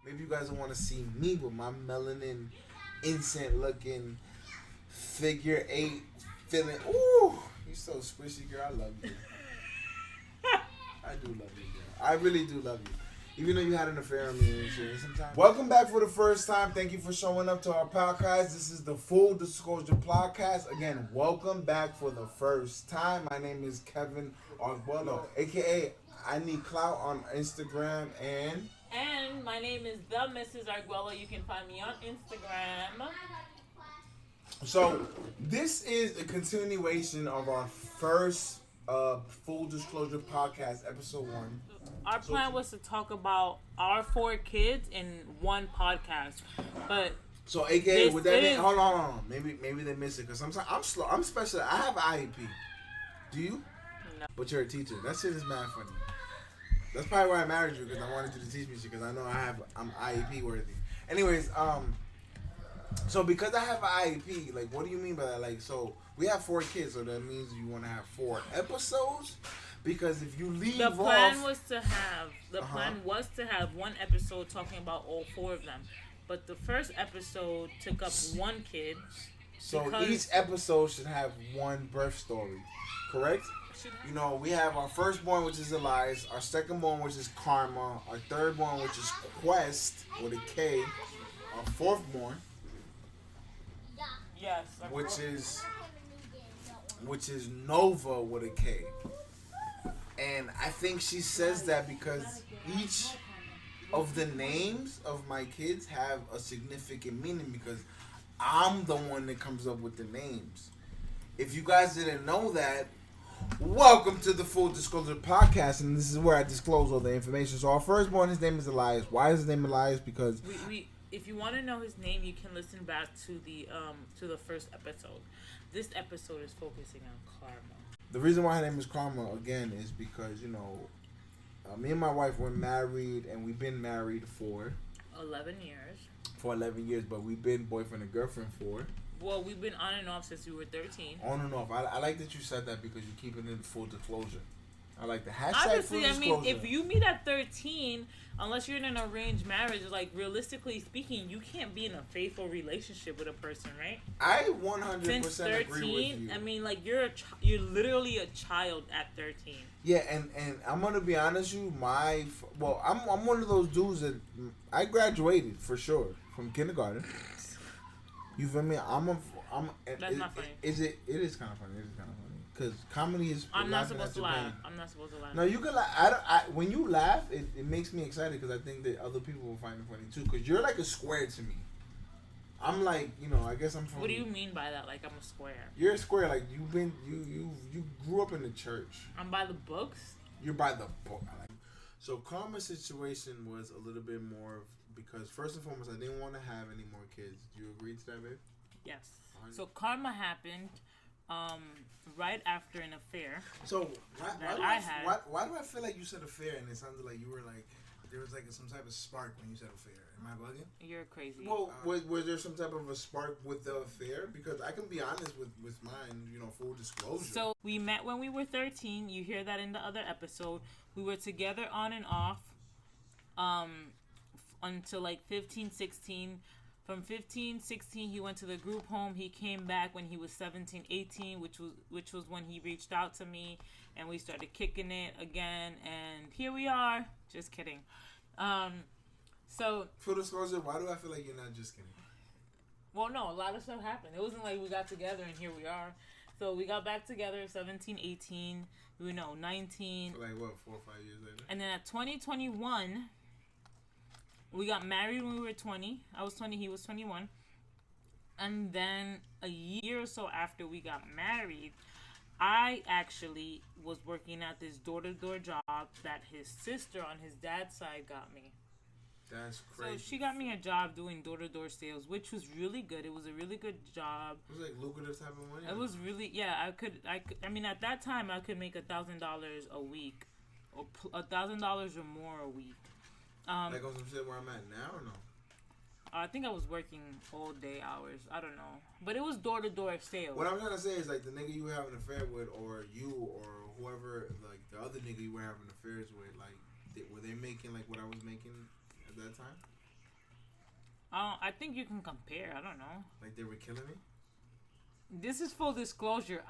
maybe you guys don't want to see me with my melanin, instant looking figure eight feeling. Ooh, you so squishy, girl. I love you. I do love you, girl. I really do love you. Even though you had an affair on me and shit. Sometimes. Welcome back for the first time. Thank you for showing up to our podcast. This is the Full Disclosure Podcast. Again, welcome back for the first time. My name is Kevin Arguello, aka I Need Clout on Instagram and my name is the Mrs. Arguello. You can find me on Instagram. So this is a continuation of our first Full Disclosure Podcast, episode 1. Our plan was to talk about our 4 kids in one podcast, but so AKA with that hold on, maybe they miss it because sometimes I'm slow. I'm special. I have IEP. Do you? No. But you're a teacher. That shit is mad funny. That's probably why I married you, because I wanted you to teach me shit, because I know I'm IEP worthy. Anyways, so because I have an IEP, like, what do you mean by that? Like, so we have 4 kids, so that means you want to have 4 episodes. Because if you leave the plan off, was to have one episode talking about all 4 of them, but the first episode took up 1 kid. So each episode should have 1 birth story, correct? You know, we have our firstborn, which is Elias, our secondborn, which is Karma, our thirdborn, which is Quest with a K, our fourthborn, yes, which is Nova with a K. And I think she says that because each of the names of my kids have a significant meaning, because I'm the one that comes up with the names. If you guys didn't know that, welcome to the Full Disclosure Podcast, and this is where I disclose all the information. So our firstborn, his name is Elias. Why is his name Elias? Because if you want to know his name, you can listen back to the first episode. This episode is focusing on Karma. The reason why her name is Karma, again, is because, you know, me and my wife were married, and we've been married for 11 years. For 11 years, but we've been boyfriend and girlfriend for... Well, we've been on and off since we were 13. On and off. I like that you said that because you keep it in full disclosure. I like the hashtag Obviously, full disclosure. I mean, if you meet at 13, unless you're in an arranged marriage, like, realistically speaking, you can't be in a faithful relationship with a person, right? I 100% Since 13, agree with you. I mean, like, you're literally a child at 13. Yeah, and I'm gonna be honest with you, I'm one of those dudes that I graduated for sure from kindergarten. You feel me? That's not funny. It is kind of funny. It is kind of funny because comedy is. I'm not supposed to laugh. I'm not supposed to laugh. No, you can laugh. When you laugh, it makes me excited because I think that other people will find it funny too. Because you're like a square to me. I'm like, you know, I guess I'm from. What do you mean by that? Like I'm a square? You're a square. Like you grew up in the church. I'm by the books. You're by the book. So Karma's situation was a little bit more because first and foremost, I didn't want to have any more kids. Do you agree to that, babe? Yes. So Karma happened right after an affair. So why do I feel like you said affair and it sounded like you were like there was like some type of spark when you said affair? Am I bugging? You're crazy. Well, was there some type of a spark with the affair? Because I can be honest with mine, you know, full disclosure. So we met when we were 13. You hear that in the other episode. We were together on and off until like 15, 16. From 15, 16, he went to the group home. He came back when he was 17, 18, which was when he reached out to me, and we started kicking it again. And here we are. Just kidding. So full disclosure, why do I feel like you're not just kidding? Well, no, a lot of stuff happened. It wasn't like we got together and here we are. So we got back together 17, 18, 19. So like what, 4 or 5 years later? And then at 2021, we got married when we were 20. I was 20, he was 21. And then a year or so after we got married, I actually was working at this door-to-door job that his sister on his dad's side got me. That's crazy. So she got me a job doing door-to-door sales, which was really good. It was a really good job. It was like lucrative type of money. It was really, yeah. I mean, at that time, I could make $1,000 a week, or $1,000 or more a week. Like on some shit where I'm at now, or no? I think I was working all day hours. I don't know, but it was door-to-door sales. What I'm trying to say is like the nigga you were having an affair with, or you, or whoever, like the other nigga you were having affairs with, like were they making like what I was making at that time? I think you can compare. I don't know. Like they were killing me? This is full disclosure.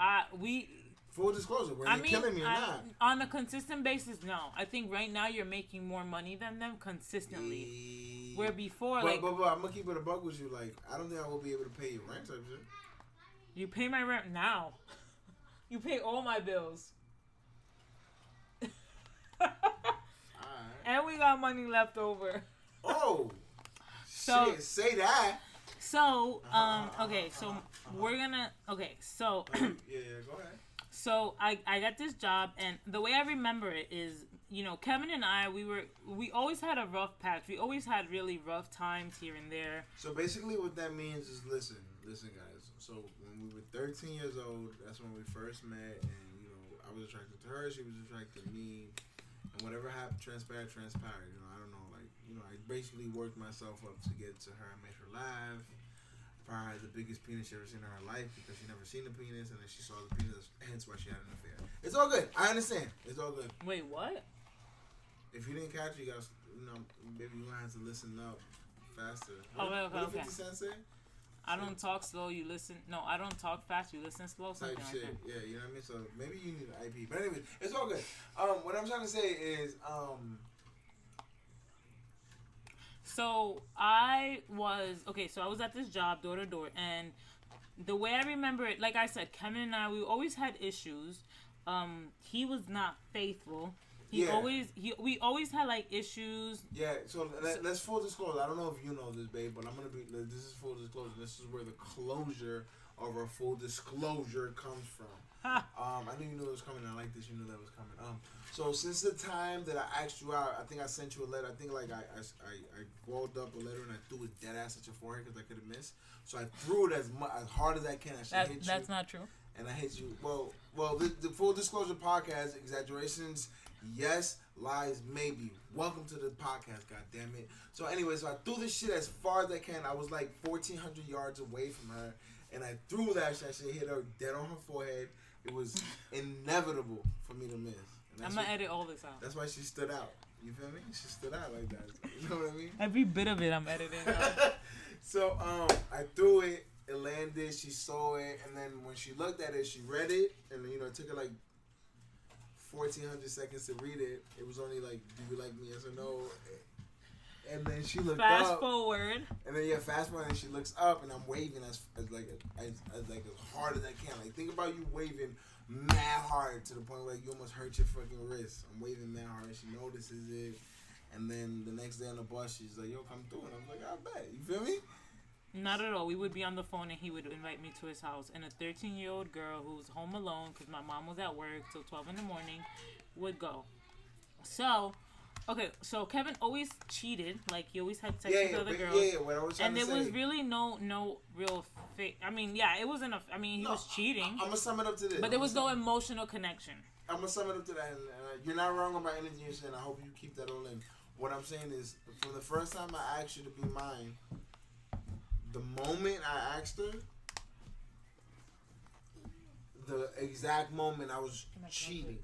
Full disclosure, were they killing me or not? On a consistent basis, no. I think right now you're making more money than them consistently. Where before, but I'm gonna keep it a buck with you. Like, I don't think I will be able to pay your rent type shit. You pay my rent now. You pay all my bills. Alright. And we got money left over. Oh, so, shit, say that. So, okay, so we're gonna, okay, so. Yeah, go ahead. So I got this job, and the way I remember it is, you know, Kevin and I, we always had a rough patch. We always had really rough times here and there. So basically what that means is, listen guys. So when we were 13 years old, that's when we first met, and, you know, I was attracted to her, she was attracted to me, and whatever happened, transpired. You know, I don't know, like, you know, I basically worked myself up to get to her. I made her laugh. Probably had the biggest penis she ever seen in her life because she never seen the penis, and then she saw the penis, hence why she had an affair. It's all good. I understand. It's all good. Wait, what? If you didn't catch it, you guys, you know, maybe you're gonna have to listen up faster. Okay. What did 50 Cent say? I don't talk slow, you listen. No, I don't talk fast, you listen slow. Type Something shit. like that. Yeah, you know what I mean? So maybe you need an IP. But anyway, it's all good. What I'm trying to say is, So I was at this job door to door, and the way I remember it, like I said, Kevin and I, we always had issues. He was not faithful. We always had like issues. Yeah, so let's full disclosure. I don't know if you know this, babe, but this is full disclosure. This is where the closure of our full disclosure comes from. I knew you knew it was coming. I like this. You knew that was coming. So since the time that I asked you out, I think I sent you a letter. I think like I rolled up a letter and I threw it dead ass at your forehead because I could have missed. So I threw it as hard as I can. Hit you. That's not true. And I hit you. Well, the full disclosure podcast, exaggerations, yes, lies, maybe. Welcome to the podcast, goddammit. So anyway, so I threw this shit as far as I can. I was like 1,400 yards away from her, and I threw that shit, hit her dead on her forehead. It was inevitable for me to miss. I'm gonna edit all this out. That's why she stood out. You feel me? She stood out like that. You know what I mean? Every bit of it I'm editing out. So I threw it. It landed. She saw it, and then when she looked at it, she read it, and you know it took her like 1,400 seconds to read it. It was only like, "Do you like me?" Yes or no. And then she looked up. Fast forward. And then fast forward, and she looks up, and I'm waving as hard as I can. Like, think about you waving mad hard to the point where you almost hurt your fucking wrist. I'm waving mad hard, and she notices it. And then the next day on the bus, she's like, "Yo, come through." And I'm like, "I bet." You feel me? Not at all. We would be on the phone, and he would invite me to his house. And a 13-year-old girl who's home alone because my mom was at work till 12 in the morning would go. So, okay, so Kevin always cheated. Like, he always had sex with other girls. Yeah, what I was trying and to there say. was really no real fake. I mean, yeah, it wasn't a. I mean, he was cheating. I'm going to sum it up to this. But there was no emotional connection. I'm going to sum it up to that. And you're not wrong about anything you're saying. I hope you keep that all in. What I'm saying is, from the first time I asked you to be mine, the moment I asked her, the exact moment I was cheating.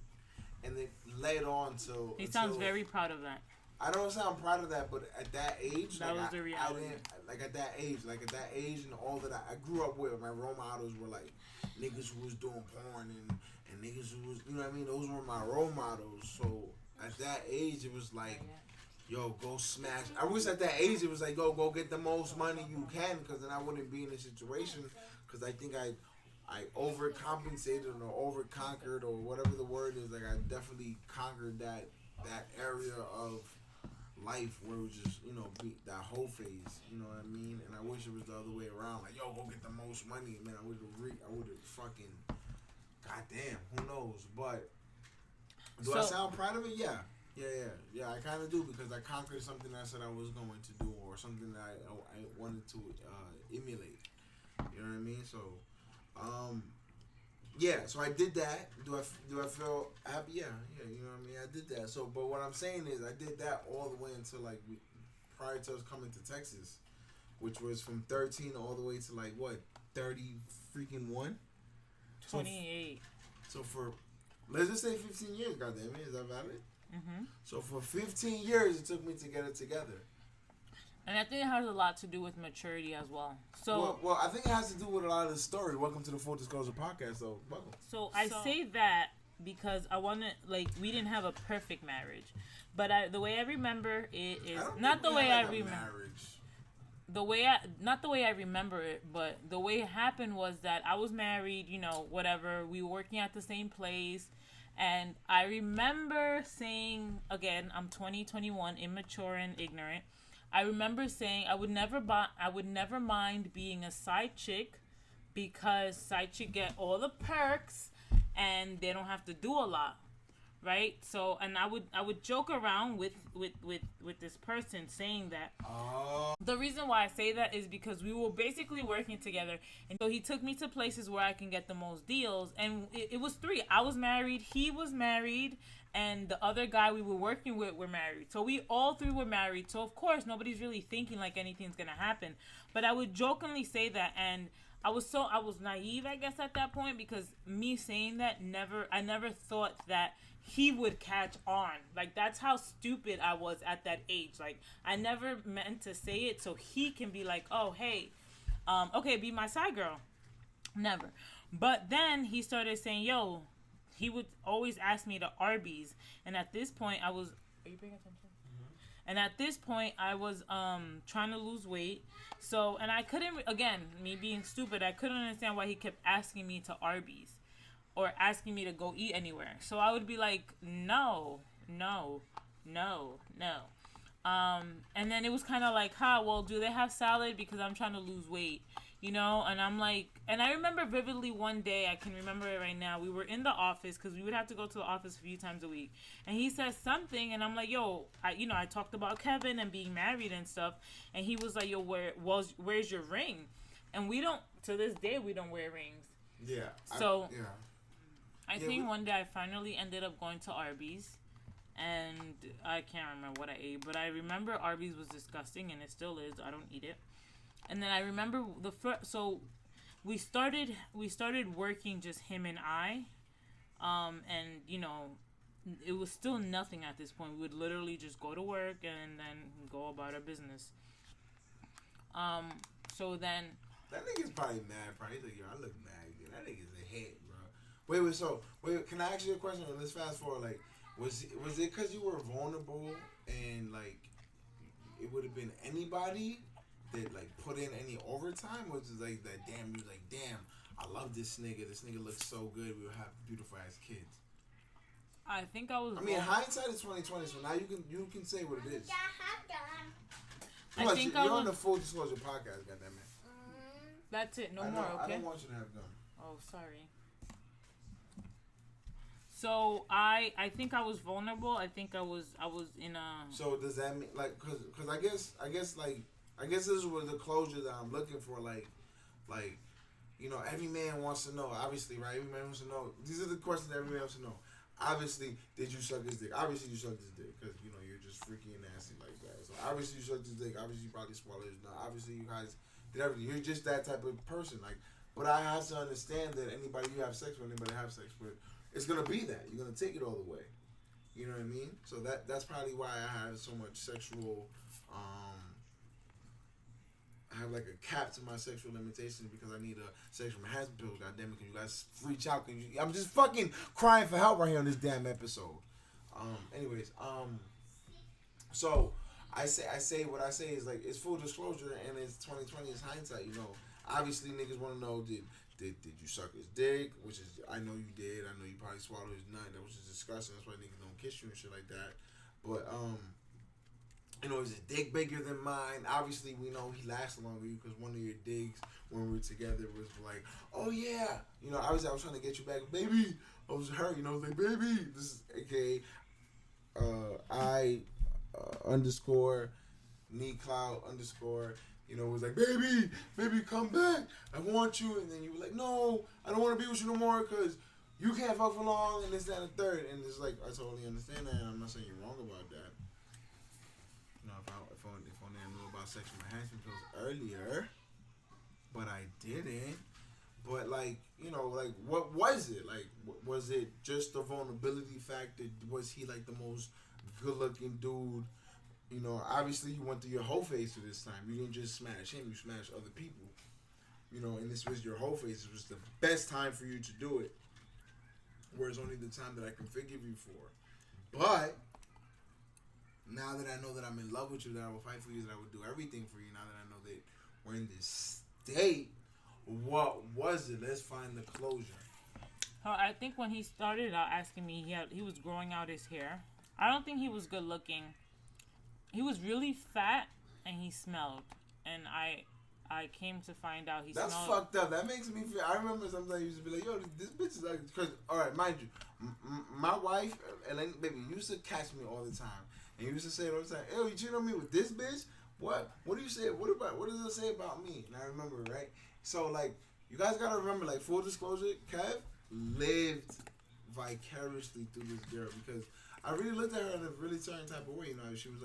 And it led on to... He sounds very proud of that. I don't sound proud of that, but at that age... That was the reality. At that age and all that I grew up with, my role models were like niggas who was doing porn and niggas who was... You know what I mean? Those were my role models. So at that age, it was like... Yo, go smash. I wish at that age it was like, yo, go get the most money you can, because then I wouldn't be in this situation. Because I think I overcompensated or overconquered or whatever the word is. Like, I definitely conquered that area of life where it was just, you know, that whole phase. You know what I mean? And I wish it was the other way around. Like, yo, go get the most money. Man, I would have fucking, goddamn, who knows? But do I sound proud of it? Yeah. Yeah, I kind of do, because I conquered something I said I was going to do, or something that I wanted to emulate. You know what I mean? So, yeah. So I did that. Do I feel happy? Yeah. You know what I mean? I did that. So, but what I'm saying is, I did that all the way until like prior to us coming to Texas, which was from 13 all the way to like what 30 freaking 1. 28. So for let's just say 15 years. Goddamn it, is that valid? Mm-hmm. So for 15 years, it took me to get it together. And I think it has a lot to do with maturity as well. So, well, I think it has to do with a lot of the story. Welcome to the Full Disclosure Podcast. So, welcome. So I say that because I want to, like, we didn't have a perfect marriage, but the way I remember it is not the way I remember. Not the way I remember it, but the way it happened was that I was married, you know, whatever. We were working at the same place. And I remember saying, again, I'm 20, 21, immature and ignorant. I remember saying I would never mind being a side chick because side chick get all the perks and they don't have to do a lot. Right? So, and I would joke around with this person saying that. The reason why I say that is because we were basically working together, and so he took me to places where I can get the most deals, and it was 3. I was married, he was married, and the other guy we were working with were married. So we all 3 were married. So of course nobody's really thinking like anything's gonna happen. But I would jokingly say that, and I was naive, I guess, at that point, because me saying that I never thought that he would catch on. Like, that's how stupid I was at that age. Like, I never meant to say it so he can be like, oh, hey, okay, be my side girl. Never. But then he started saying, yo, he would always ask me to Arby's. And at this point, are you paying attention? And at this point, I was trying to lose weight. So, and I couldn't, again, me being stupid, I couldn't understand why he kept asking me to Arby's or asking me to go eat anywhere. So I would be like, no. And then it was kind of like, well, do they have salad? Because I'm trying to lose weight, you know? And I'm like, and I remember vividly one day, I can remember it right now. We were in the office because we would have to go to the office a few times a week. And he says something, and I'm like, yo, I talked about Kevin and being married and stuff. And he was like, yo, where's your ring? And to this day, we don't wear rings. Yeah. So, I think one day I finally ended up going to Arby's, and I can't remember what I ate, but I remember Arby's was disgusting, and it still is. I don't eat it. And then I remember so we started working just him and I, and you know, it was still nothing at this point. We would literally just go to work and then go about our business. So then that nigga's probably mad. Probably like, yo, I look mad. Dude. That nigga's a hit, bro. Wait, can I ask you a question? Let's fast forward. Like, was it because you were vulnerable and like it would have been anybody that like put in any overtime, or was it like that? Damn, you like, damn, I love this nigga. This nigga looks so good. We will have beautiful ass kids. I think I was. I mean, hindsight is 2020, so now you can say what it is. I Plus, think you're on the Full Disclosure Podcast, goddammit. That's it. No more. Okay. I don't want you to have gum. Oh, sorry. So I think I was vulnerable. I think I was in a. So does that mean like because I guess this was the closure that I'm looking for, like you know, every man wants to know, obviously, right? Every man wants to know. These are the questions that every man wants to know. Obviously, did you suck his dick? Obviously, you sucked his dick because you know you're just freaky and nasty like that. So obviously, you sucked his dick. Obviously, you probably swallowed his nut. Obviously, you guys did everything. You're just that type of person, like. But I have to understand that anybody you have sex with, anybody have sex with. It's gonna be that. You're gonna take it all the way. You know what I mean? So that's probably why I have so much sexual. I have like a cap to my sexual limitations because I need a sexual enhancement pill. God damn it! Can you guys reach out? I'm just fucking crying for help right here on this damn episode. Anyways, so I say what I say is like it's full disclosure and it's 2020. It's hindsight. You know, obviously niggas want to know Did you suck his dick? Which is, I know you did. I know you probably swallowed his nut. That was just disgusting. That's why niggas don't kiss you and shit like that. But, you know, is his dick bigger than mine? Obviously, we know he lasted longer than you because one of your digs when we were together was like, oh yeah. You know, I was trying to get you back. Baby, I was hurt. You know, I was like, baby. This is, aka, underscore, knee cloud underscore. You know, it was like, baby, come back. I want you. And then you were like, no, I don't want to be with you no more because you can't fuck for long and this, that, and the third. And it's like, I totally understand that. And I'm not saying you're wrong about that. You know, if only I knew about sexual enhancement pills earlier, but I didn't. But, like, you know, like, what was it? Like, was it just the vulnerability factor? Was he, like, the most good-looking dude You know, obviously you went through your whole phase through this time. You didn't just smash him, you smashed other people. You know, and this was your whole phase. It was the best time for you to do it. Whereas only the time that I can forgive you for. But now that I know that I'm in love with you, that I will fight for you, that I will do everything for you, now that I know that we're in this state, what was it? Let's find the closure. I think when he started out asking me, he was growing out his hair. I don't think he was good looking. He was really fat and he smelled. And I came to find out he That's smelled. That's fucked up. That makes me feel. I remember sometimes I used to be like, yo, this bitch is like, because, all right, mind you, my wife, Elaine, baby, used to catch me all the time. And used to say it all the time, yo, you cheating on me with this bitch? What? What do you say? What does it say about me? And I remember, right? So, like, you guys got to remember, like, full disclosure, Kev lived vicariously through this girl because I really looked at her in a really certain type of way. You know, she was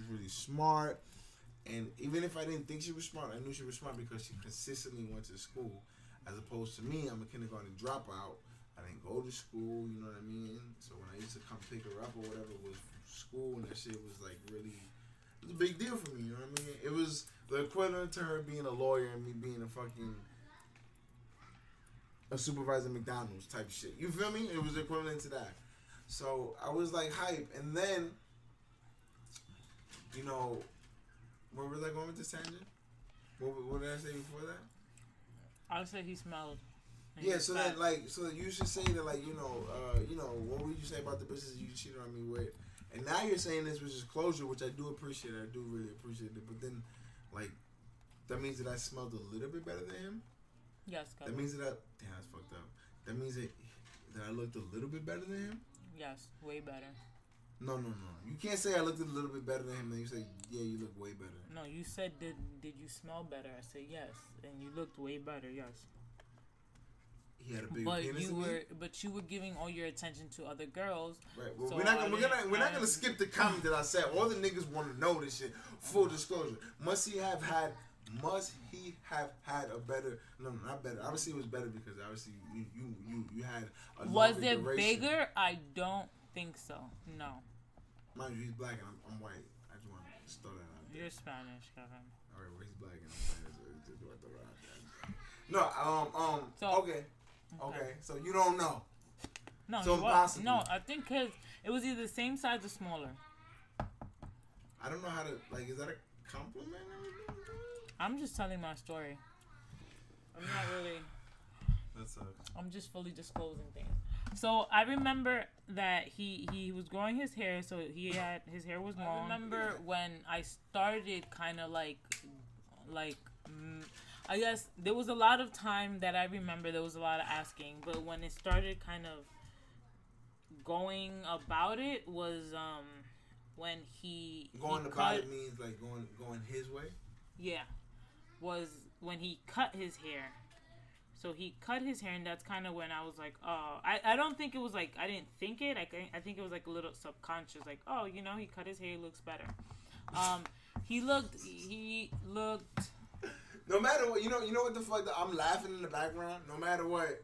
really smart. And even if I didn't think she was smart, I knew she was smart because she consistently went to school. As opposed to me, I'm a kindergarten dropout. I didn't go to school, you know what I mean? So when I used to come pick her up or whatever, it was school, and that shit was like really, it was a big deal for me, you know what I mean? It was the equivalent to her being a lawyer and me being a supervisor at McDonald's type shit. You feel me? It was equivalent to that. So I was like hype. And then, you know, where was I going with this tangent? What did I say before that? I said he smelled. Yeah, so that so you should say that what would you say about the bitches you cheated on me with? And now you're saying this, which is closure, which I do appreciate. I do really appreciate it. But then, like, that means that I smelled a little bit better than him. Yes, that means that damn, that's fucked up. That means that I looked a little bit better than him. Yes, way better. No. You can't say I looked a little bit better than him. Then you say, yeah, you look way better. No, you said did you smell better? I said yes, and you looked way better. Yes. He had a bigger penis than me? But you were giving all your attention to other girls. Right. Well, so we're not gonna skip the comment that I said. All the niggas want to know this shit. Full disclosure. Must he have had a better? No, not better. Obviously, it was better because obviously you had a. Was it bigger? I don't think so. No. Mind you, he's black and I'm white. I just want to throw that out there. You're Spanish, Kevin. All right, well, he's black and I'm Spanish. No, okay. So you don't know. No, so impossible. No, I think because it was either the same size or smaller. I don't know how to is that a compliment? I'm just telling my story. I'm not really. That sucks. I'm just fully disclosing things. So I remember that he was growing his hair, so his hair was long. I remember when I started kind of I guess there was a lot of time that I remember there was a lot of asking, but when it started kind of going about it was when he going about it means like going his way. Yeah, was when he cut his hair. So he cut his hair, and that's kind of when I was like, oh, I don't think it was like, I didn't think it. I think it was like a little subconscious, like, oh, he cut his hair, he looks better. He looked. No matter what, you know what the fuck, I'm laughing in the background. No matter what,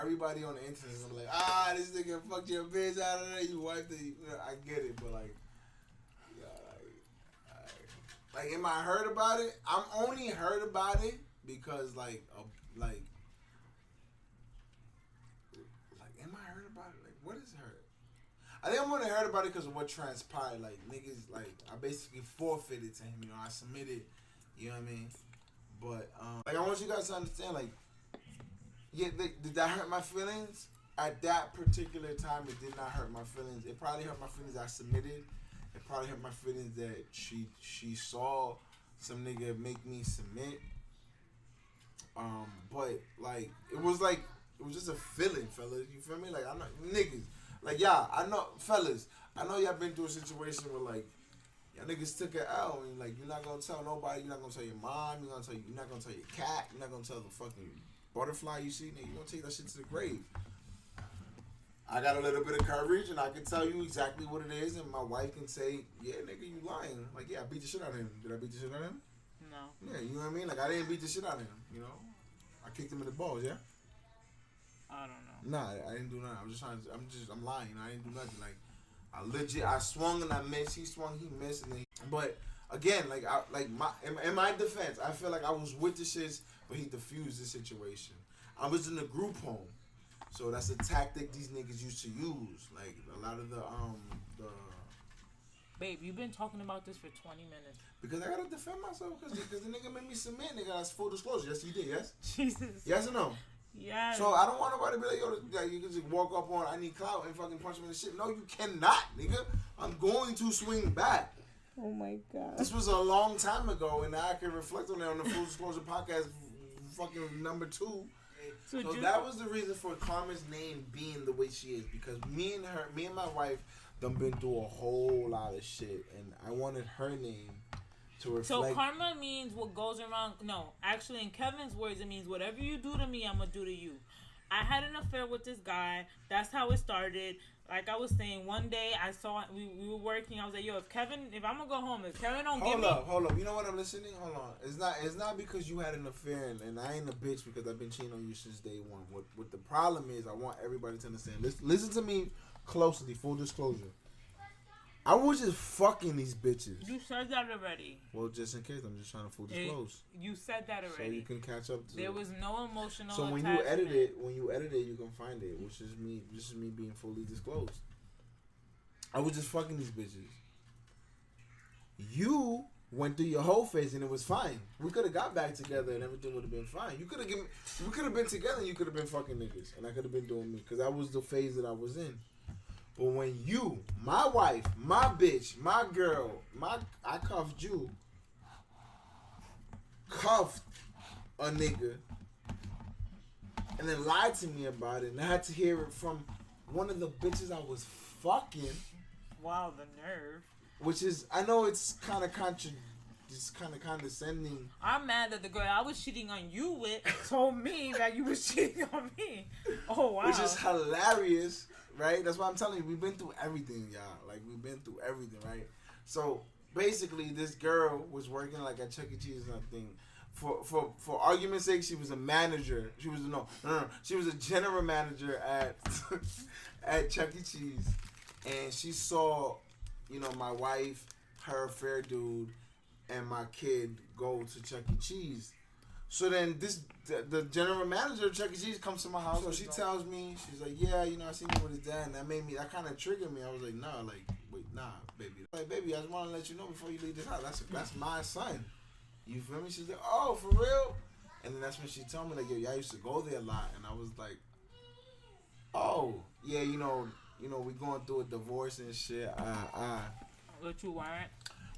everybody on the internet is gonna be like, this nigga fucked your bitch out of there, you wiped it. I get it, but am I hurt about it? I'm only hurt about it because am I hurt about it? Like, what is hurt? I think I'm only hurt about it because of what transpired. Like, niggas, I basically forfeited to him. I submitted. You know what I mean? But I want you guys to understand. Did that hurt my feelings? At that particular time, it did not hurt my feelings. It probably hurt my feelings. I submitted. It probably hurt my feelings that she saw some nigga make me submit. But it was just a feeling, fellas. You feel me? I know niggas. I know, fellas. I know y'all been through a situation where y'all niggas took an L and you're not gonna tell nobody. You're not gonna tell your mom. You're not gonna tell your cat. You're not gonna tell the fucking butterfly you see. Nigga, you gonna take that shit to the grave. I got a little bit of courage and I can tell you exactly what it is, and my wife can say, yeah, nigga, you lying. I beat the shit out of him. Did I beat the shit out of him? No. Yeah, you know what I mean? I didn't beat the shit out of him, I kicked him in the balls, yeah? I don't know. Nah, I didn't do nothing. I'm lying. I didn't do nothing. I swung and I missed. He swung, he missed, and then. But again, in my defense, I feel like I was with the shits, but he diffused the situation. I was in a group home, so that's a tactic these niggas used to use. Like a lot of the. Babe, you've been talking about this for 20 minutes. Because I gotta defend myself. Because the nigga made me submit. Nigga, that's full disclosure. Yes, he did. Yes. Jesus. Yes or no? Yes. So I don't want nobody to be like, yo, you can just walk up on, I need clout and fucking punch him in the shit. No, you cannot, nigga. I'm going to swing back. Oh my God. This was a long time ago, and I can reflect on it on the Full Disclosure podcast, fucking number 2. So that was the reason for Karma's name being the way she is, because me and my wife done been through a whole lot of shit, and I wanted her name to reflect. So karma means what goes around. No, actually, in Kevin's words, it means whatever you do to me, I'm gonna do to you. I had an affair with this guy. That's how it started. Like I was saying, one day I saw we were working. I was like, yo, if I'm gonna go home, if Kevin don't give me. Hold up. You know what I'm listening? Hold on. It's not because you had an affair and I ain't a bitch because I've been cheating on you since day one. What the problem is, I want everybody to understand. Listen to me closely. Full disclosure. I was just fucking these bitches. You said that already. Well, just in case, I'm just trying to full disclose. You said that already. So you can catch up to there was no emotional So when attachment. you edit it, you can find it, which is me. This is me being fully disclosed. I was just fucking these bitches. You went through your whole phase and it was fine. We could have got back together and everything would have been fine. We could have been together and you could have been fucking niggas, and I could have been doing me because that was the phase that I was in. But when you, my wife, my bitch, my girl, I cuffed you, cuffed a nigga, and then lied to me about it, and I had to hear it from one of the bitches I was fucking. Wow, the nerve. Which is, I know it's kind of condescending. I'm mad that the girl I was cheating on you with told me that you was cheating on me. Oh, wow. Which is hilarious, right? That's why I'm telling you, we've been through everything, y'all. Like, we've been through everything, right? So, basically, this girl was working, like, at Chuck E. Cheese or something. For argument's sake, she was a manager. She was She was a general manager at at Chuck E. Cheese. And she saw, my wife, her affair dude, and my kid go to Chuck E. Cheese. So then the general manager of Chuck E. Cheese comes to my house. So she tells me, she's like, yeah, I seen him with his dad, and that kind of triggered me. I was like, nah, baby. Like, baby, I just want to let you know before you leave this house, that's my son. You feel me? She's like, oh, for real? And then that's when she told me, like, yo, I used to go there a lot, and I was like, oh, yeah, we going through a divorce and shit. But you weren't.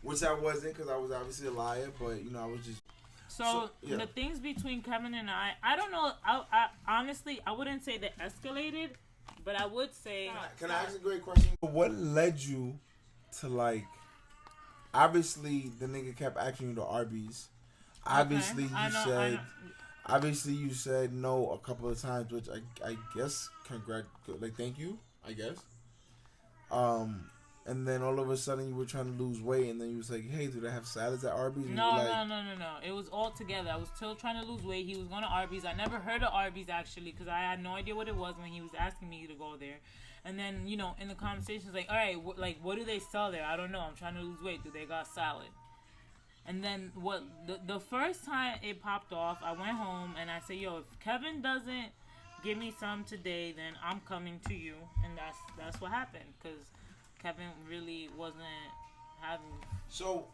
Which I wasn't, because I was obviously a liar, but, I was just... So yeah. The things between Kevin and I don't know. I honestly, I wouldn't say they escalated, but I would say... Can I ask a great question? What led you to, like... Obviously, the nigga kept asking you to Arby's. Obviously, okay. Obviously, you said no a couple of times, which I guess thank you, I guess. And then all of a sudden you were trying to lose weight, and then you was like, "Hey, do they have salads at Arby's?" And No. It was all together. I was still trying to lose weight. He was going to Arby's. I never heard of Arby's actually because I had no idea what it was when he was asking me to go there. And then in the conversations, like, all right, what do they sell there? I don't know. I'm trying to lose weight. Do they got salad? And then the first time it popped off, I went home and I said, yo, if Kevin doesn't give me some today, then I'm coming to you. And that's what happened because Kevin really wasn't having. So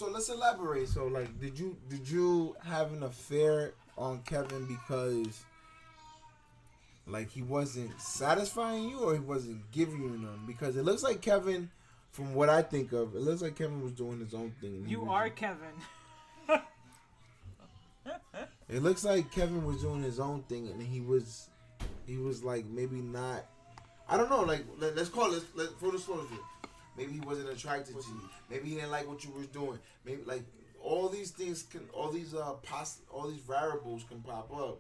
let's elaborate. So like, did you have an affair on Kevin because like he wasn't satisfying you, or he wasn't giving you none? Because it looks like Kevin, from what I think of, it looks like Kevin was doing his own thing. You are Kevin. It looks like Kevin was doing his own thing, and he was like maybe not. I don't know. Like let's call it full disclosure. Maybe he wasn't attracted to you. Maybe he didn't like what you was doing. Maybe like all these things all these variables can pop up.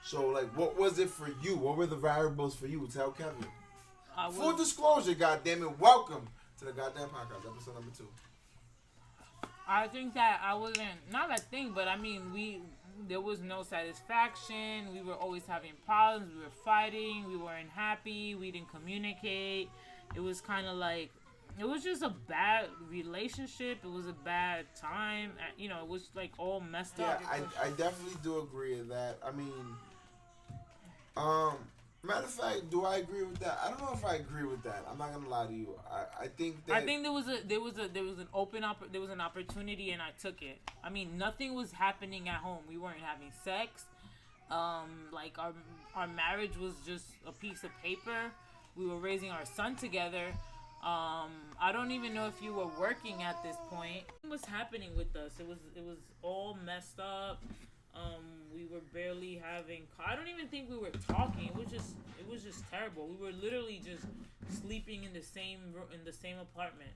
So like, what was it for you? What were the variables for you? Tell Kevin. Full disclosure, goddammit. Welcome to the goddamn podcast, episode number 2. I think that I wasn't, not a thing, but I mean, there was no satisfaction. We were always having problems. We were fighting. We weren't happy. We didn't communicate. It was kind of like it was just a bad relationship. It was a bad time. You know, it was like all messed Yeah, up. I definitely do agree with that. I mean, um, matter of fact, do I agree with that? I don't know if I agree with that. I'm not gonna lie to you. I think that I think there was an opportunity and I took it. I mean, nothing was happening at home. We weren't having sex. Like our marriage was just a piece of paper. We were raising our son together. I don't even know if you were working at this point. What was happening with us? It was all messed up. We were barely having. I don't even think we were talking. It was just terrible. We were literally just sleeping in the same apartment.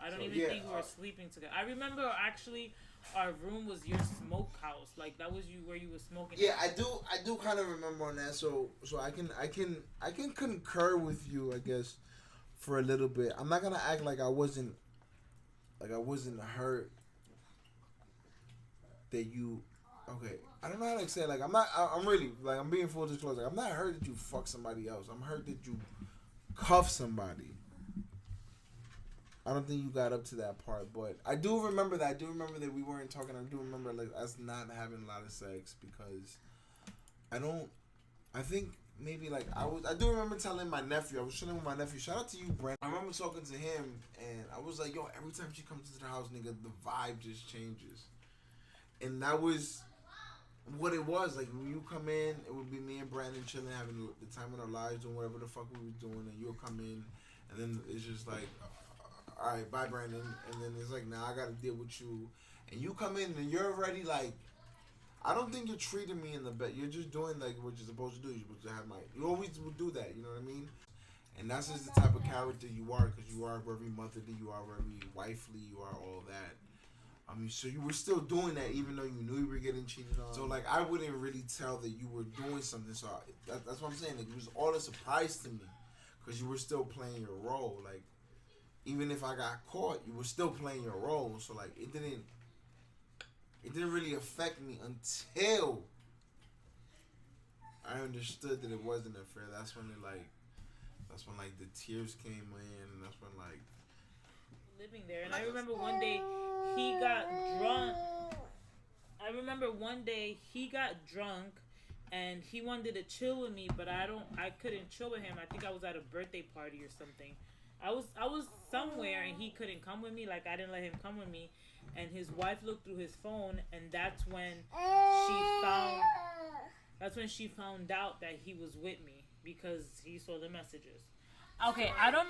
I don't even think we were sleeping together. I remember actually our room was your smokehouse. Like that was you where you were smoking. yeah, I do kind of remember on that. So I can concur with you, I guess, for a little bit. I'm not gonna act like I wasn't hurt that you. Okay, I don't know how to say it. Like I'm really like I'm being full disclosure. Like, I'm not hurt that you fuck somebody else. I'm hurt that you cuff somebody. I don't think you got up to that part, but I do remember that. I do remember that we weren't talking. I do remember like us not having a lot of sex because I don't. I think maybe like I do remember telling my nephew. I was chilling with my nephew. Shout out to you, Brent. I remember talking to him, and I was like, "Yo, every time she comes to the house, nigga, the vibe just changes." And that was what it was. Like when you come in, it would be me and Brandon chilling, having the time of our lives, doing whatever the fuck we was doing, and you'll come in, and then it's just like, all right, bye, Brandon. And then it's like, nah, I gotta deal with you. And you come in and you're already like, I don't think you're treating me in the bed. You're just doing like what you're supposed to do. You're supposed to have you always would do that. You know what I mean? And that's just the type of character you are, because you are very motherly, you are very wifely, you are all that. I mean, so you were still doing that even though you knew you were getting cheated on. So like, I wouldn't really tell that you were doing something. So that's what I'm saying. Like, it was all a surprise to me, because you were still playing your role. Like, even if I got caught, you were still playing your role. So like, it didn't really affect me until I understood that it wasn't a fair. That's when the tears came in, and that's when like living there. And I remember one day he got drunk. And he wanted to chill with me, but I couldn't chill with him. I think I was at a birthday party or something. I was somewhere and he couldn't come with me. Like, I didn't let him come with me. And his wife looked through his phone, and that's when she found out that he was with me, because he saw the messages. Okay, I don't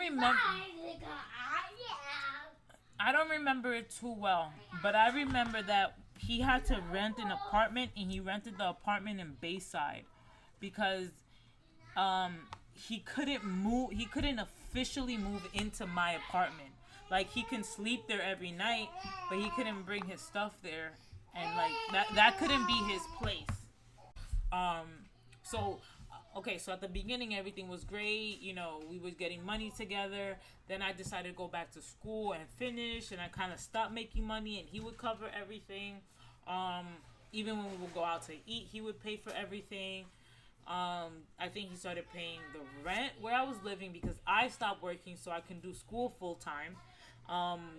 remember it too well, but I remember that he had to rent an apartment, and he rented the apartment in Bayside because he couldn't officially move into my apartment. Like, he can sleep there every night, but he couldn't bring his stuff there, and like that couldn't be his place. So at the beginning, everything was great. You know, we was getting money together. Then I decided to go back to school and finish, and I kind of stopped making money, and he would cover everything. Even when we would go out to eat, he would pay for everything. I think he started paying the rent where I was living, because I stopped working so I can do school full time.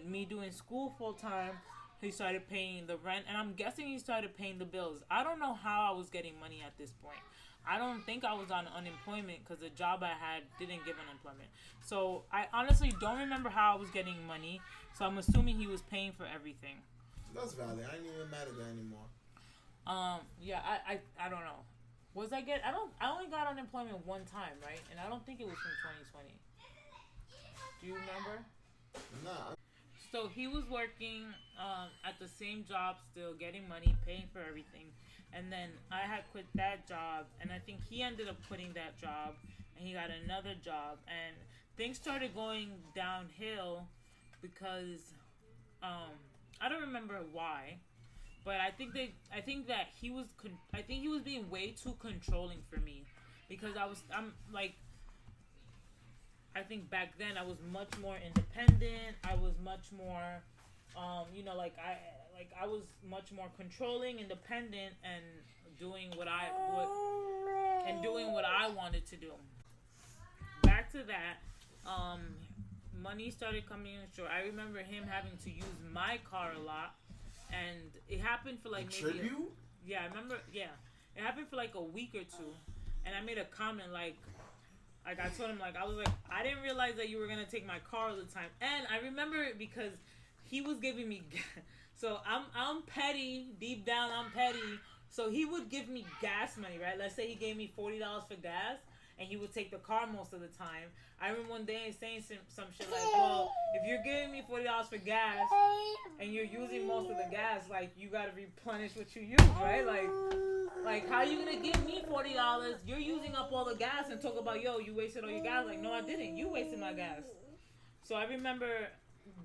Me doing school full time, he started paying the rent, and I'm guessing he started paying the bills. I don't know how I was getting money at this point. I don't think I was on unemployment, because the job I had didn't give unemployment. So I honestly don't remember how I was getting money. So I'm assuming he was paying for everything. That's valid. I ain't even mad at that anymore. Yeah, I don't know. I only got unemployment one time, right? And I don't think it was from 2020. Do you remember? Nah. So he was working at the same job still, getting money, paying for everything. And then I had quit that job, and I think he ended up quitting that job, and he got another job. And things started going downhill because I don't remember why, but I think that he was being way too controlling for me, because I think back then I was much more independent. I was much more, I was much more controlling, independent, and doing what I wanted to do. Back to that. Um, money started coming in short. I remember him having to use my car a lot, and it happened for like maybe. Tribute? Yeah, I remember. Yeah, it happened for like a week or two, and I made a comment like I told him I was like I didn't realize that you were gonna take my car all the time, and I remember it because he was giving me. So I'm petty deep down. I'm petty. So he would give me gas money, right? Let's say he gave me $40 for gas, and he would take the car most of the time. I remember one day saying some shit like, "Well, if you're giving me $40 for gas, and you're using most of the gas, like you gotta replenish what you use, right? Like how you gonna give me $40? You're using up all the gas and talk about you wasted all your gas. Like no, I didn't. You wasted my gas." So I remember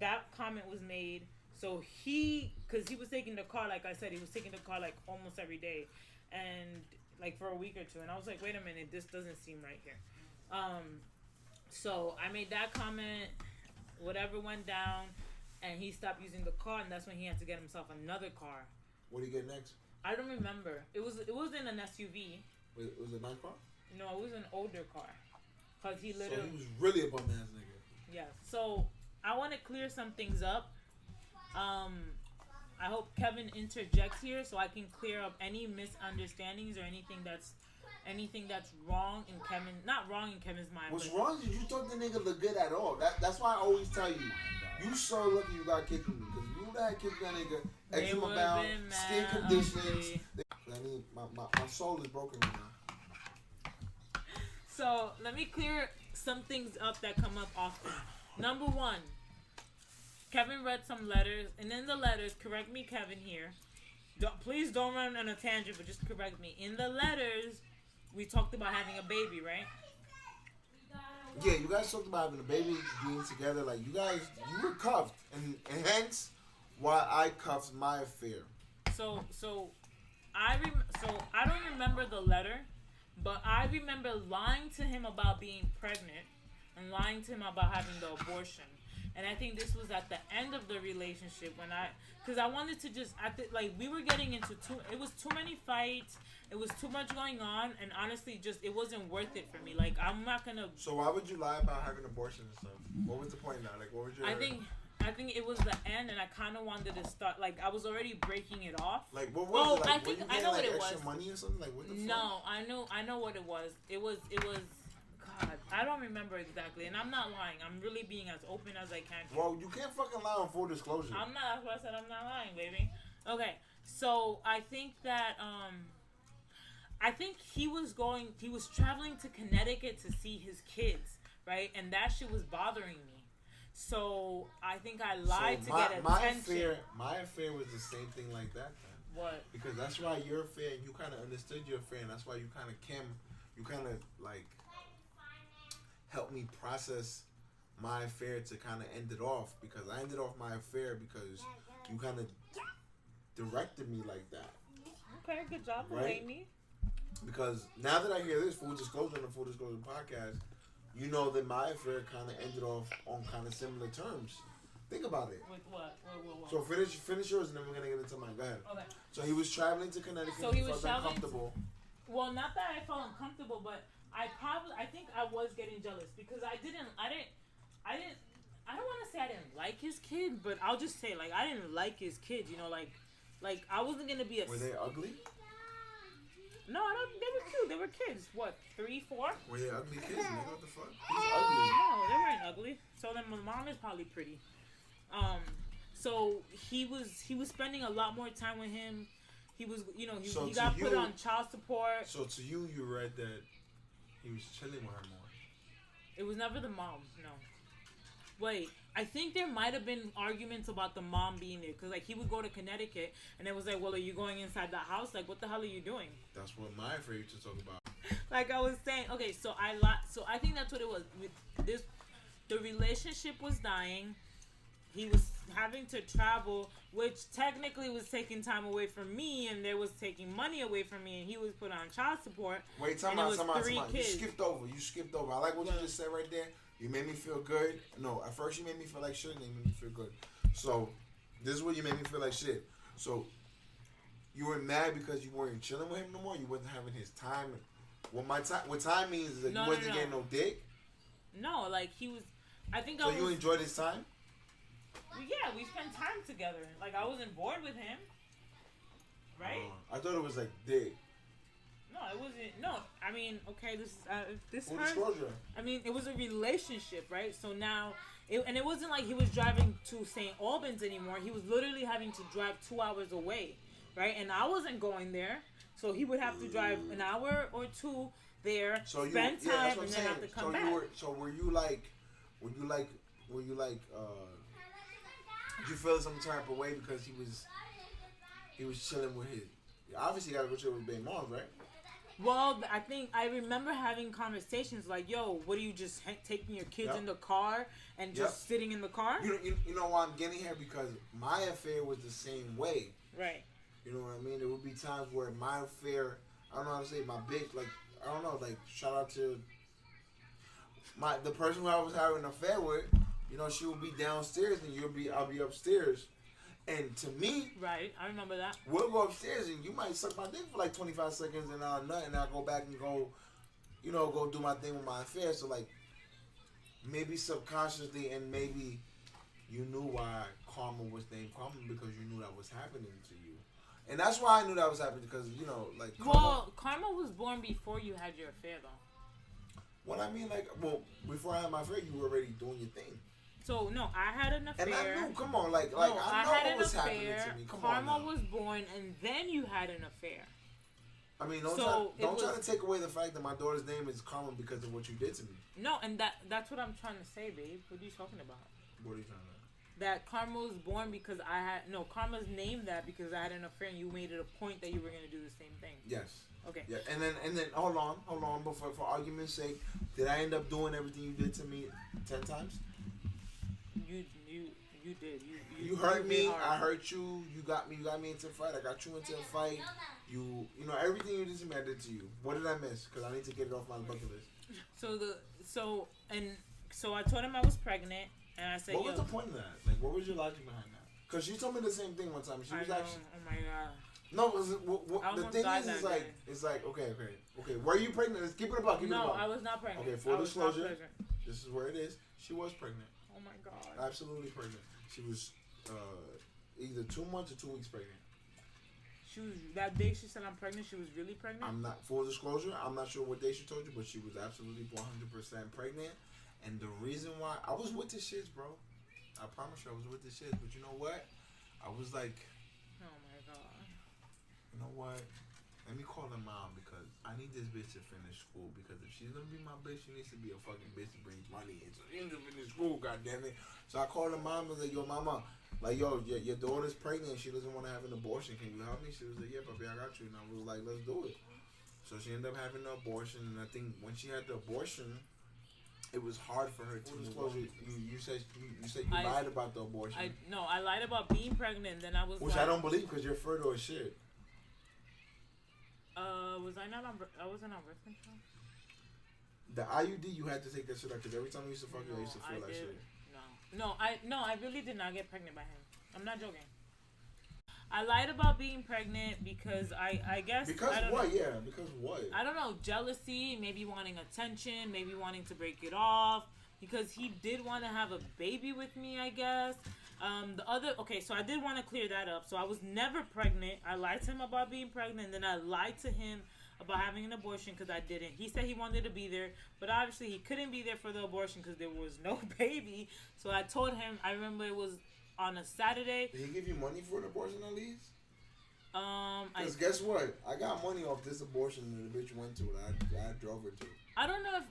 that comment was made. So because he was taking the car, like I said, he was taking the car like almost every day, and like for a week or two, and I was like, wait a minute, this doesn't seem right here. So I made that comment. Whatever went down, and he stopped using the car, and that's when he had to get himself another car. What do you get next? I don't remember. It wasn't an SUV. Wait, was it a nice car? No, it was an older car. Cause he literally. So he was really a bum ass nigga. Yeah. So I want to clear some things up. I hope Kevin interjects here so I can clear up any misunderstandings or anything that's wrong in Kevin. Not wrong in Kevin's mind. What's wrong is you thought the nigga look good at all. That's why I always tell you. You so lucky you got kids with me because you would have kids with that nigga. Eczema bound, skin conditions. I mean, my soul is broken right now. So let me clear some things up that come up often. Number one, Kevin read some letters, and in the letters, correct me, Kevin, here. Please don't run on a tangent, but just correct me. In the letters, we talked about having a baby, right? Yeah, you guys talked about having a baby, being together. Like, you were cuffed, and hence why I cuffed my affair. So I don't remember the letter, but I remember lying to him about being pregnant and lying to him about having the abortion. And I think this was at the end of the relationship because I wanted to just, we were getting into it was too many fights. It was too much going on. And honestly, it wasn't worth it for me. Like, I'm not going to. So why would you lie about having abortion and stuff? What was the point now? Like, what was your. I think it was the end, and I kind of wanted to start, like, I was already breaking it off. Like, what was it? Like, I know what it extra was. Money or something? Like, what the fuck? No, I know what it was. It was. God, I don't remember exactly, and I'm not lying. I'm really being as open as I can. Well, you can't fucking lie on full disclosure. I'm not. That's why I said I'm not lying, baby. Okay, so I think that I think he was traveling to Connecticut to see his kids, right? And that shit was bothering me. So I think I lied to get attention. My affair was the same thing like that. Then. What? Because that's why your affair, you kind of understood your affair, and that's why you kind of like helped me process my affair to kind of end it off. Because I ended off my affair because you kind of directed me like that. Okay, good job, right? Me. Because now that I hear this full disclosure on the Full Disclosure podcast, you know that my affair kind of ended off on kind of similar terms. Think about it. With what? So finish yours, and then we're gonna get into mine. Go ahead. Okay. So he was traveling to Connecticut. So he was felt uncomfortable. Well, not that I felt uncomfortable, but I think I was getting jealous because I don't want to say I didn't like his kid, but I'll just say like I didn't like his kid. You know, like I wasn't gonna be a. Were they ugly? No, I don't. They were cute. They were kids. What, 3, 4? Were they ugly kids? Nigga, what the fuck? He's ugly. No, they weren't ugly. So then my mom is probably pretty. So he was spending a lot more time with him. He was, he got put on child support. So to you read that he was chilling with her more. It was never the mom, no. Wait, I think there might have been arguments about the mom being there. Because, like, he would go to Connecticut, and it was like, well, are you going inside the house? Like, what the hell are you doing? That's what my afraid to talk about. Like I was saying, okay, so I think that's what it was. With this, the relationship was dying. He was having to travel, which technically was taking time away from me, and they was taking money away from me, and he was put on child support. Wait, time out. You skipped over. I like what you just said right there. You made me feel good. No, at first you made me feel like shit, and then you made me feel good. So, this is what you made me feel like shit. So, you were mad because you weren't chilling with him no more? You wasn't having his time? What time means is that you wasn't getting no dick? No, like he was. I think So I you was. enjoyed this time? Yeah, we spent time together. Like I wasn't bored with him, right? I thought it was like dick. No, it wasn't. No, I mean, okay, this Full hurts. disclosure. I mean, it was a relationship, right? So now, and it wasn't like he was driving to St. Albans anymore. He was literally having to drive 2 hours away, right? And I wasn't going there, so he would have to drive an hour or two there, So you, spend yeah, time, that's what and I'm then have to saying. come So back. were you like, did you feel some type of way because he was chilling with his, obviously he got to go chill with baby moms, right? Well, I think I remember having conversations like, "Yo, what are you just taking your kids Yep. in the car and just sitting in the car?" You know why I'm getting here? Because my affair was the same way. Right. You know what I mean? There would be times where my affair, I don't know how to say it, my bitch, like, I don't know, like, shout out to the person who I was having an affair with. You know, she would be downstairs and I'll be upstairs. And to me, Right. I remember that. we'll go upstairs and you might suck my dick for like 25 seconds and I'll nut and I'll go back and go, you know, go do my thing with my affair. So like, maybe subconsciously and maybe you knew why Karma was named Karma because you knew that was happening to you. And that's why I knew that was happening because, you know, like Karma was born before you had your affair, though. what I mean, like, well, before I had my affair, you were already doing your thing. So no, I had an affair. And I knew, come on, like No, I I know had what an was affair. happening to me. Come Karma on now. was born, and then you had an affair. I mean, So don't try was- to take away the fact that my daughter's name is Karma because of what you did to me. No, and that's what I'm trying to say, babe. What are you talking about? What are you trying to? That Karma was born because I had Karma's named that because I had an affair, and you made it a point that you were gonna do the same thing. Yes. Okay. Yeah, and then hold on, before for argument's sake, did I end up doing everything you did to me 10 times? You did. You hurt did me. hard. I hurt you. You got me into a fight. I got you into a fight. You know everything you did to me, I did to you. What did I miss? Because I need to get it off my bucket list. So I told him I was pregnant, and I said, What was the point of that? Like, what was your logic behind that? Because she told me the same thing one time. She was actually. Oh my god. No, the almost thing died is, that like, day. it's like, okay. Were you pregnant? Let's keep it about. No, I was not pregnant. Okay, full I was not disclosure. pregnant. This is where it is. She was pregnant. Oh my god. Absolutely pregnant. She was either 2 months or 2 weeks pregnant. She was that day. She said I'm pregnant. She was really pregnant. I'm not, full disclosure, I'm not sure what day she told you, but she was absolutely 100% pregnant. And the reason why, I was with the shits, bro. I promise you I was with the shits. But you know what? I was like, Oh my god. you know what? Let me call her mom because I need this bitch to finish school. Because if she's gonna be my bitch, she needs to be a fucking bitch that brings money in. So she needs to finish school, goddammit. So I called her mom and was like, yo, mama, like, yo, your daughter's pregnant. She doesn't want to have an abortion. Can you help me? She was like, yeah, papi, I got you. And I was like, let's do it. So she ended up having the abortion. And I think when she had the abortion, it was hard for her to disclose. You said you lied about the abortion. I lied about being pregnant. Then I was Which like, I don't believe because you're fertile as shit. Was I not on? I wasn't on birth control. The IUD, you had to take that shit out because every time I used to fuck you, I used to feel that shit. No, I really did not get pregnant by him. I'm not joking. I lied about being pregnant because I guess Because I don't what? know. Yeah, because what? I don't know, jealousy, maybe wanting attention, maybe wanting to break it off. Because he did want to have a baby with me, I guess. So I did want to clear that up. So I was never pregnant. I lied to him about being pregnant, and then I lied to him about having an abortion because I didn't. He said he wanted to be there, but obviously he couldn't be there for the abortion because there was no baby. So I told him, I remember it was on a Saturday. Did he give you money for an abortion at least? Because guess what? I got money off this abortion that the bitch went to that I drove her to. I don't know if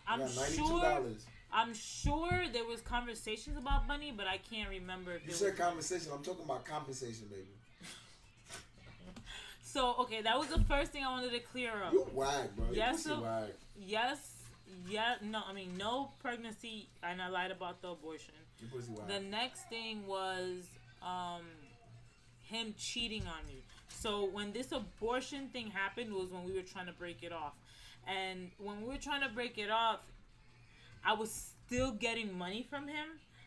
I'm got $92. sure. I'm sure there was conversations about money, but I can't remember if You there said was. compensation. I'm talking about compensation, baby. So okay, that was the first thing I wanted to clear up. You whack, bro. Yes, You whack. No pregnancy, and I lied about the abortion. You pussy whack. The next thing was him cheating on me. So when this abortion thing happened was when we were trying to break it off. And when we were trying to break it off, I was still getting money from him.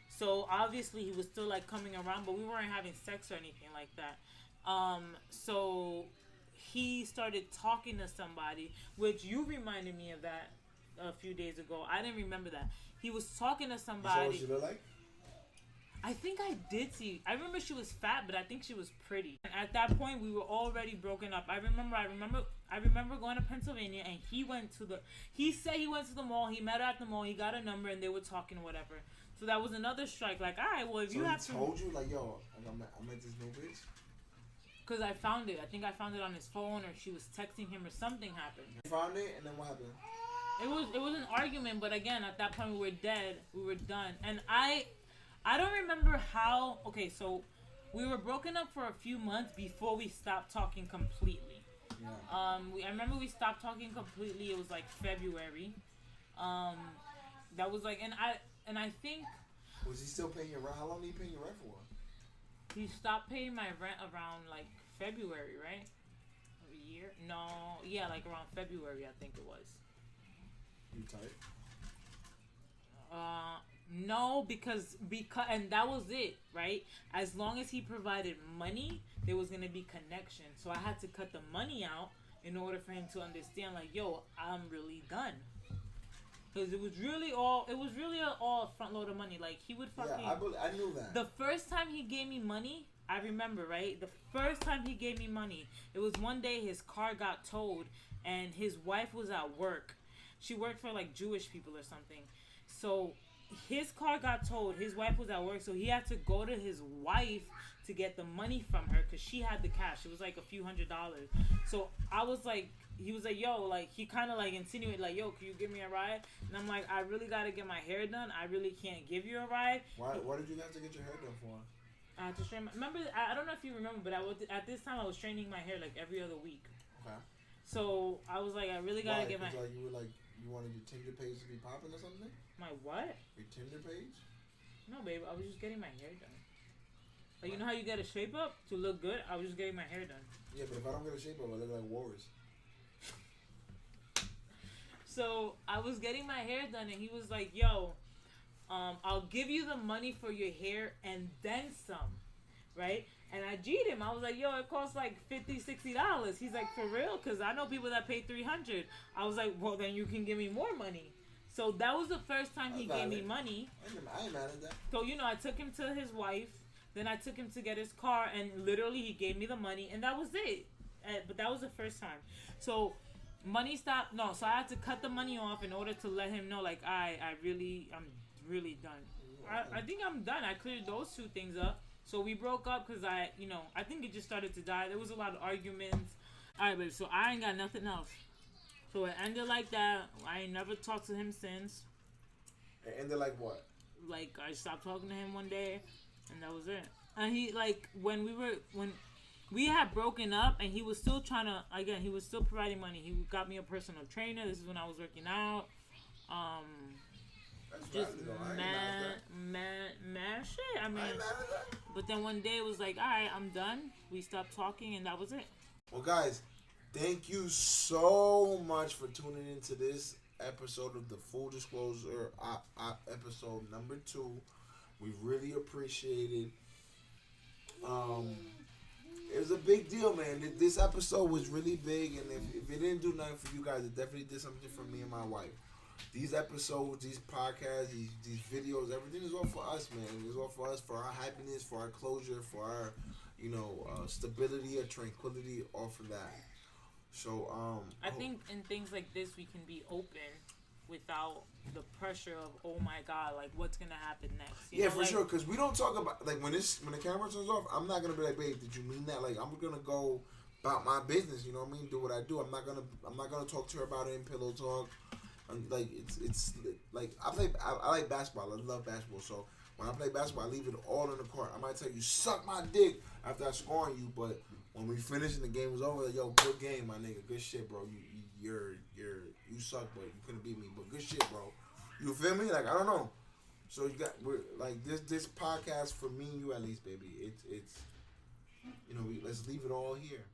So obviously he was still like coming around, but we weren't having sex or anything like that. So he started talking to somebody, which you reminded me of that a few days ago. I didn't remember that. He was talking to You saw somebody. what she looked like? I think I did see. I remember she was fat, but I think she was pretty. And at that point, we were already broken up. I remember going to Pennsylvania, and he said he went to the mall. He met her at the mall. He got a number, and they were talking, whatever. So that was another strike. Like, all right, well, if So you have he told you, like, yo, I met this new bitch? Because I found it. I think I found it on his phone, or she was texting him, or something happened. You found it, and then what happened? It was an argument, but again, at that point, we were dead. We were done. And I don't remember how. Okay, so we were broken up for a few months before we stopped talking completely. Yeah. I remember we stopped talking completely. It was like February. That was like, and I think. Was he still paying your rent? How long did he pay your rent for? He stopped paying my rent around like February, right? A year? No, yeah, like around February, I think it was. You tight? No, because and that was it, right? As long as he provided money, there was gonna be connection. So I had to cut the money out in order for him to understand, like, yo, I'm really done. Because it was really all front load of money. Like, he would fucking. Yeah, I knew that. The first time he gave me money, I remember, right? The first time he gave me money, it was one day his car got towed, and his wife was at work. She worked for like Jewish people or something. So his car got towed. His wife was at work, so he had to go to his wife to get the money from her because she had the cash. It was like a few $100s. So I was like, he was like, yo, like, he kind of like insinuated, like, yo, can you give me a ride? And I'm like, I really got to get my hair done. I really can't give you a ride. Why did you have to get your hair done for? I had to straighten remember, I don't know if you remember, but at this time I was straightening my hair like every other week. Okay. So I was like, I really got to get my... Like, you wanted your Tinder page to be popping or something? My what? Your Tinder page? No, babe, I was just getting my hair done. Like, you know how you get a shape up to look good? I was just getting my hair done. Yeah, but if I don't get a shape up, I look like Warriors. So I was getting my hair done, and he was like, yo, I'll give you the money for your hair and then some, right? And I G'd him. I was like, yo, it costs like $50, $60. He's like, for real? Because I know people that pay $300. I was like, well, then you can give me more money. So that was the first time he gave me money. I ain't mad at that. So, you know, I took him to his wife. Then I took him to get his car. And literally, he gave me the money. And that was it. But that was the first time. So money stopped. No, so I had to cut the money off in order to let him know, like, I'm really done. I think I'm done. I cleared those two things up. So we broke up because I think it just started to die. There was a lot of arguments. All right, babe, so I ain't got nothing else. So it ended like that. I ain't never talked to him since. It ended like what? Like, I stopped talking to him one day, and that was it. And he, like, when we had broken up, and he was still trying to, again, he was still providing money. He got me a personal trainer. This is when I was working out. Just mad shit. I mean, but then one day it was like, all right, I'm done. We stopped talking, and that was it. Well, guys, thank you so much for tuning into this episode of the Full Disclosure episode number 2. We really appreciate it. It was a big deal, man. This episode was really big, and if it didn't do nothing for you guys, it definitely did something for me and my wife. These episodes, these podcasts, these videos, everything is all for us, man. It's all for us, for our happiness, for our closure, for our, stability or tranquility, all for that. So, I think in things like this, we can be open without the pressure of, oh my God, like, what's gonna happen next? You know, for sure, because we don't talk about, like, when the camera turns off, I'm not gonna be like, babe, did you mean that? Like, I'm gonna go about my business, you know what I mean? Do what I do. I'm not gonna talk to her about it in pillow talk. Like, it's like, I like basketball. I love basketball. So when I play basketball, I leave it all in the court. I might tell you, suck my dick after I score on you, but when we finish and the game was over, like, yo, good game, my nigga. Good shit, bro. You suck, but you couldn't beat me. But good shit, bro. You feel me? Like, I don't know. So we're like this podcast for me and you at least, baby. It's let's leave it all here.